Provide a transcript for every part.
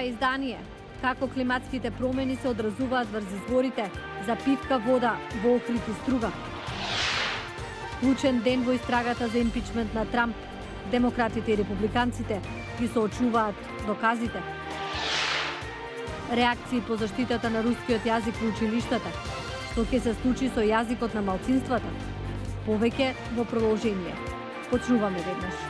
ова издание. Како климатските промени се одразуваат врз изворите за питка вода во Охрид и Струга. Клучен ден во истрагата за импичмент на Трамп. Демократите и републиканците ги соочуваат доказите. Реакции по заштитата на рускиот јазик во училиштата. Што ќе се случи со јазикот на малцинствата? Повеќе во продолжение. Почнуваме веднаш.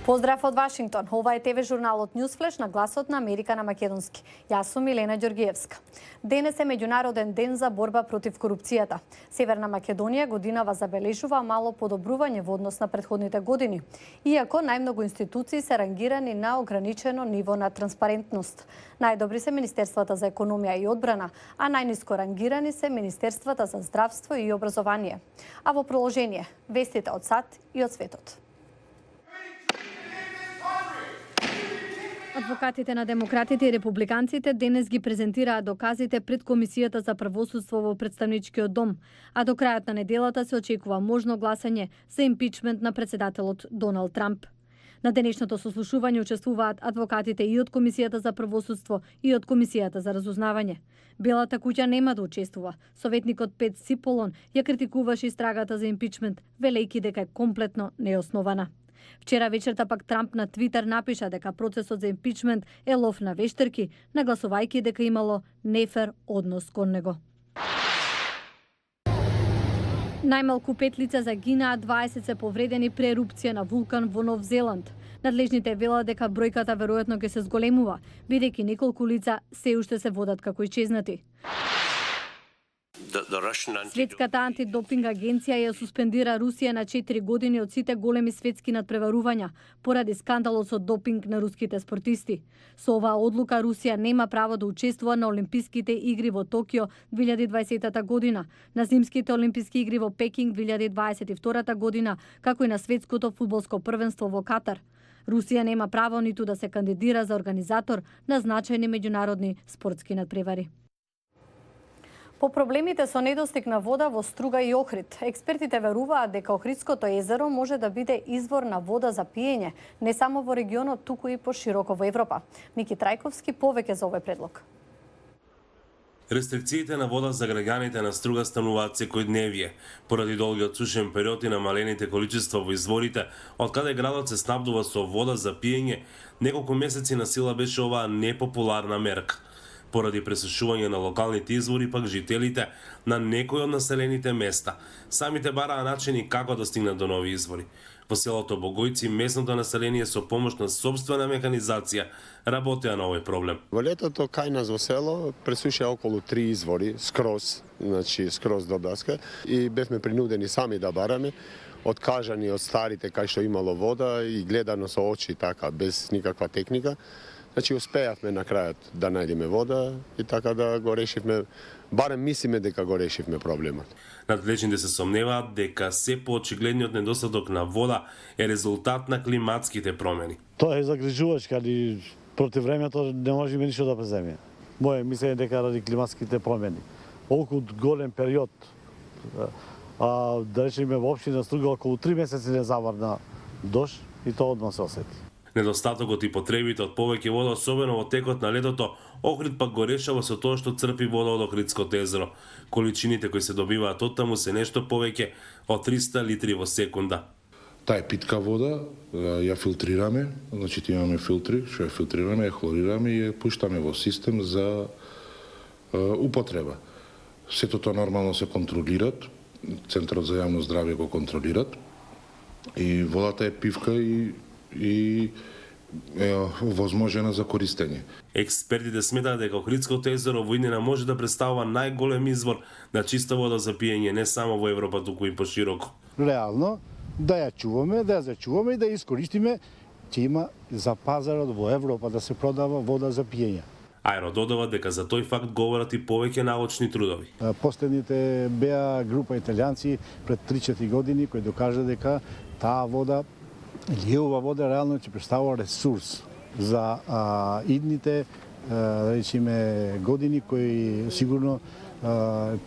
Поздрав од Вашингтон. Ова е ТВ журналот Ньюсфлеш на гласот на Америка на македонски. Јас сум Милена Ѓоргиевска. Денес е меѓународен ден за борба против корупцијата. Северна Македонија годинава забележува мало подобрување во однос на претходните години, иако најмногу институции се рангирани на ограничено ниво на транспарентност. Најдобри се Министерствата за економија и одбрана, а најниско рангирани се Министерствата за здравство и образование. А во продолжение, вестите од САД и од светот. Адвокатите на демократите и републиканците денес ги презентираат доказите пред Комисијата за правосудство во Представничкиот дом, а до крајот на неделата се очекува можно гласање за импичмент на председателот Доналд Трамп. На денешното сослушување учествуваат адвокатите и од Комисијата за правосудство и од Комисијата за разузнавање. Белата куќа нема да учествува. Советникот Пет Сиполон ја критикуваше истрагата за импичмент, велејќи дека е комплетно неоснована. Вчера вечерта пак Трамп на Твитер напиша дека процесот за импичмент е лов на вештерки, нагласувајќи дека имало нефер однос кон него. Најмалку 5 лица загинаа, 20 се повредени при ерупција на вулкан во Нов Зеланд. Надлежните велат дека бројката веројатно ќе се зголемува, бидејќи неколку лица се уште се водат како исчезнати. Светската антидопинг агенција ја суспендира Русија на 4 години од сите големи светски надпреварувања поради скандалот со допинг на руските спортисти. Со оваа одлука Русија нема право да учествува на Олимписките игри во Токио 2020 година, на Зимските олимписки игри во Пекинг 2022 година, како и на светското фудбалско првенство во Катар. Русија нема право ниту да се кандидира за организатор на значајни меѓународни спортски надпревари. По проблемите со недостиг на вода во Струга и Охрид, експертите веруваат дека Охридското езеро може да биде извор на вода за пиење, не само во регионот, туку и пошироко во Европа. Мики Трајковски повеќе за овој предлог. Рестрикциите на вода за граѓаните на Струга стануваат секојдневие, поради долгиот сушен период и намалените количества во изворите, од каде градот се снабдува со вода за пиење, неколку месеци на сила беше оваа непопуларна мерка. Поради пресушување на локалните извори, пак жителите на некои од населените места самите бараа начини како да стигнат до нови извори. Во селото Богојци, местното население со помош на сопствена механизација работеа на овој проблем. Во летото кај нас во село пресушија околу 3 извори, скроз до даска, и бевме принудени сами да бараме, откажани од старите кај што имало вода и гледано со очи така, без никаква техника. Успеавме на крајот да најдеме вода и така да го решивме, барем мислиме дека го решивме проблемот. Надлежните се сомневаат дека се поочигледниот недостаток на вода е резултат на климатските промени. Тоа е загрижувачка, али против времето не можеме ништо да преземе. Моје мислење дека ради климатските промени. Околу голем период, да речеме во општина Струга околу 3 месеци не заврна дожд и тоа одма се осети. Недостатокот и потребите од повеќе вода, особено во текот на летото, Охрид пак го решава со тоа што црпи вода од Охридското езеро. Количините кои се добиваат од таму се нешто повеќе од 300 литри во секунда. Таа е питка вода, ја филтрираме, значи имаме филтри, што ја филтрираме, ја хлорираме и ја пуштаме во систем за употреба. Сето тоа нормално се контролират, Центарот за јавно здравје го контролират и водата е пивка и е возможена за користење. Експертите сметаат дека Охридското езеро во иднина може да представува најголем извор на чиста вода за пиење не само во Европа, туку и пошироко. Реално да ја чуваме, да ја зачуваме и да ја искористиме, ќе има за пазарот во Европа да се продава вода за пиење. Аеро додава дека за тој факт говорат и повеќе научни трудови. Последните беа група италијанци пред 3-4 години кои докажа дека таа вода или ова вода реално ќе представува ресурс за идните, да речеме, години кои сигурно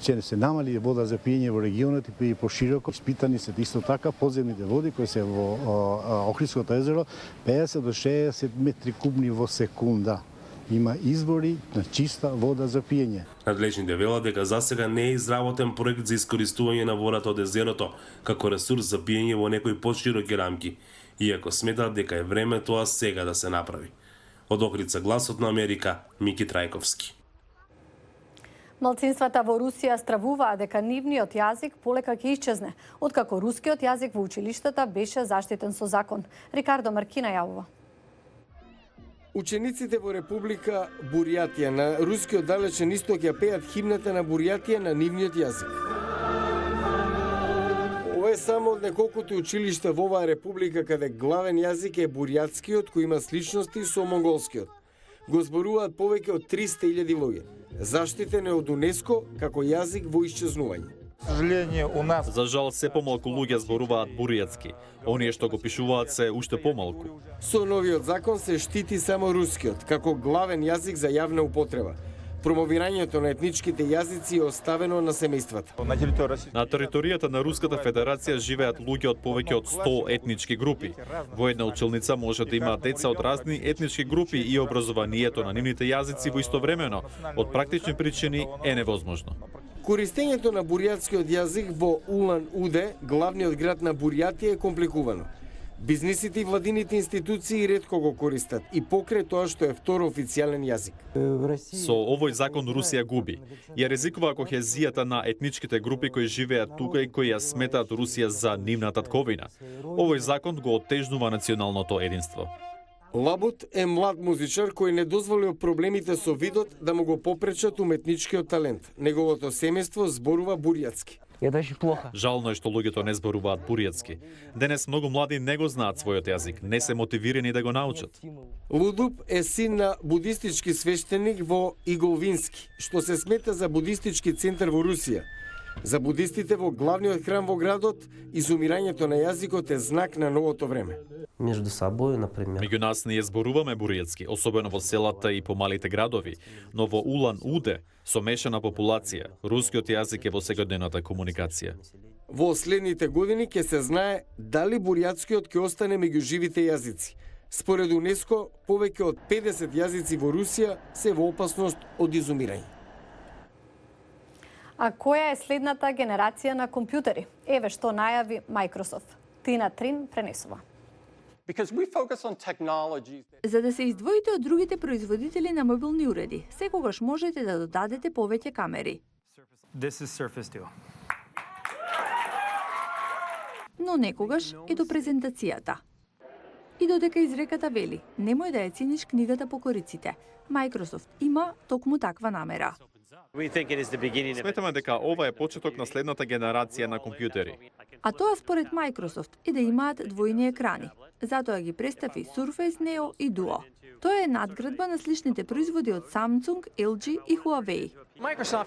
че се намали вода за пиење во регионот и пошироко. Испитани се исто така подземните води кои се во Охридското езеро 50 до 60 метри кубни во секунда. Има извори на чиста вода за пиење. Надлежните велат дека засега не е изработен проект за искористување на водата од езерото како ресурс за пиење во некои пошироки рамки, иако сметаат дека е време тоа сега да се направи. Од Охридска, Гласот на Америка, Мики Трајковски. Малцинствата во Русија стравуваат дека нивниот јазик полека ќе исчезне, откако рускиот јазик во училиштата беше заштитен со закон. Рикардо Маркина јавува. Учениците во Република Бурјатија на рускиот далечен исток ја пеат химната на Бурјатија на нивниот јазик. Ова е само од неколкото училишта во оваа република каде главен јазик е бурјатскиот, кој има сличности со монголскиот. Го зборуваат повеќе од 300.000 луѓе. Заштитен е од УНЕСКО како јазик во исчезнување. За жал, се помалку луѓе зборуваат буријатски. Оние што го пишуваат се уште помалку. Со новиот закон се штити само рускиот како главен јазик за јавна употреба. Промовирањето на етничките јазици е оставено на семејствата. На територијата на Руската Федерација живеат луѓе од повеќе од 100 етнички групи. Во една училница може да има деца од разни етнички групи и образованието на нивните јазици во истовремено, од практични причини е невозможно. Користењето на буријатскиот јазик во Улан-Удэ, главниот град на Бурјатија, е компликувано. Бизнисите и владините институции ретко го користат и покрај тоа што е втор официјален јазик. Со овој закон Русија губи. Ја ризикува кохезијата на етничките групи кои живеат тука и кои ја сметаат Русија за нивна татковина. Овој закон го оттежнува националното единство. Лабут е млад музичар кој не дозволил проблемите со видот да му го попречат уметничкиот талент. Неговото семејство зборува буријатски. Жално е што луѓето не зборуваат буријатски. Денес многу млади не го знаат својот јазик, не се мотивирани да го научат. Лудуп е син на будистички свештеник во Иголвински, што се смета за будистички центар во Русија. За будистите во главниот храм во градот, изумирањето на јазикот е знак на новото време. Меѓу нас ние зборуваме буријатски, особено во селата и по малите градови, но во Улан-Удэ, со мешана популација, рускиот јазик е во секојдневната комуникација. Во следните години ќе се знае дали буријатскиот ќе остане меѓу живите јазици. Според УНЕСКО, повеќе од 50 јазици во Русија се во опасност од изумирање. А која е следната генерација на компјутери? Еве што најави Microsoft. Тина Трин пренесува. За да се издвоите од другите производители на мобилни уреди, секогаш можете да додадете повеќе камери. Но некогаш е до презентацијата. И додека изреката вели, немој да ја цениш книгата по кориците. Microsoft има токму таква намера. Сметаме дека ова е почеток на следната генерација на компјутери. А тоа според Microsoft е да имаат двојни екрани. Затоа ги представи Surface Neo и Duo. Тоа е надградба на сличните производи од Samsung, LG и Huawei.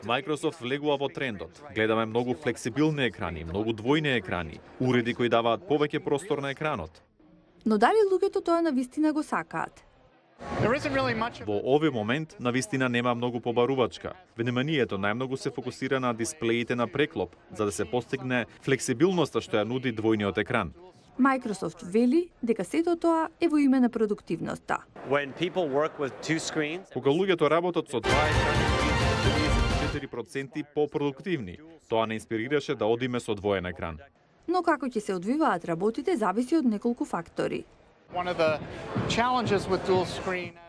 Microsoft влегува во трендот. Гледаме многу флексибилни екрани, многу двојни екрани, уреди кои даваат повеќе простор на екранот. Но дали луѓето тоа навистина го сакаат? Во овој момент, навистина нема многу побарувачка. Вниманието најмногу се фокусира на дисплеите на преклоп, за да се постигне флексибилноста што ја нуди двојниот екран. Microsoft вели дека сето тоа е во име на продуктивноста. Кога луѓето работат со два екрани, 34% попродуктивни. Тоа не инспирираше да одиме со двоен екран. Но како ќе се одвиваат работите зависи од неколку фактори.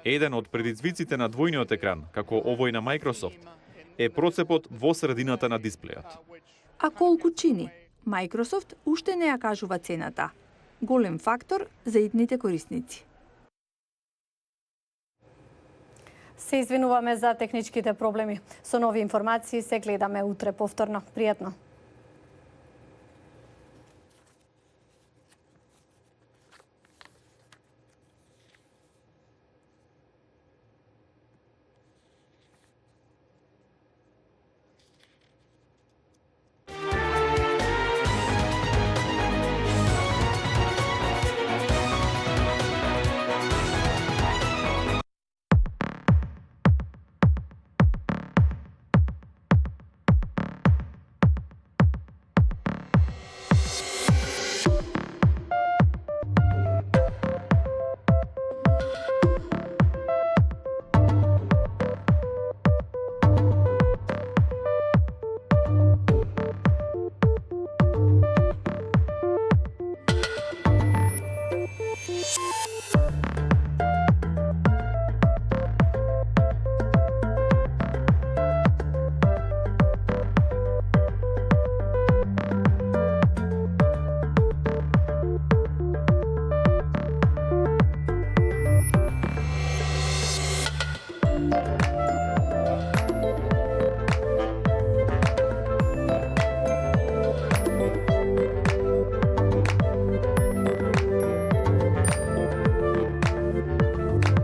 Еден од предизвиците на двојниот екран, како овој на Microsoft, е процепот во средината на дисплејот. А колку чини? Microsoft уште не ја кажува цената. Голем фактор за идните корисници. Се извинуваме за техничките проблеми. Со нови информации се гледаме утре повторно. Пријатно. Сурфејс.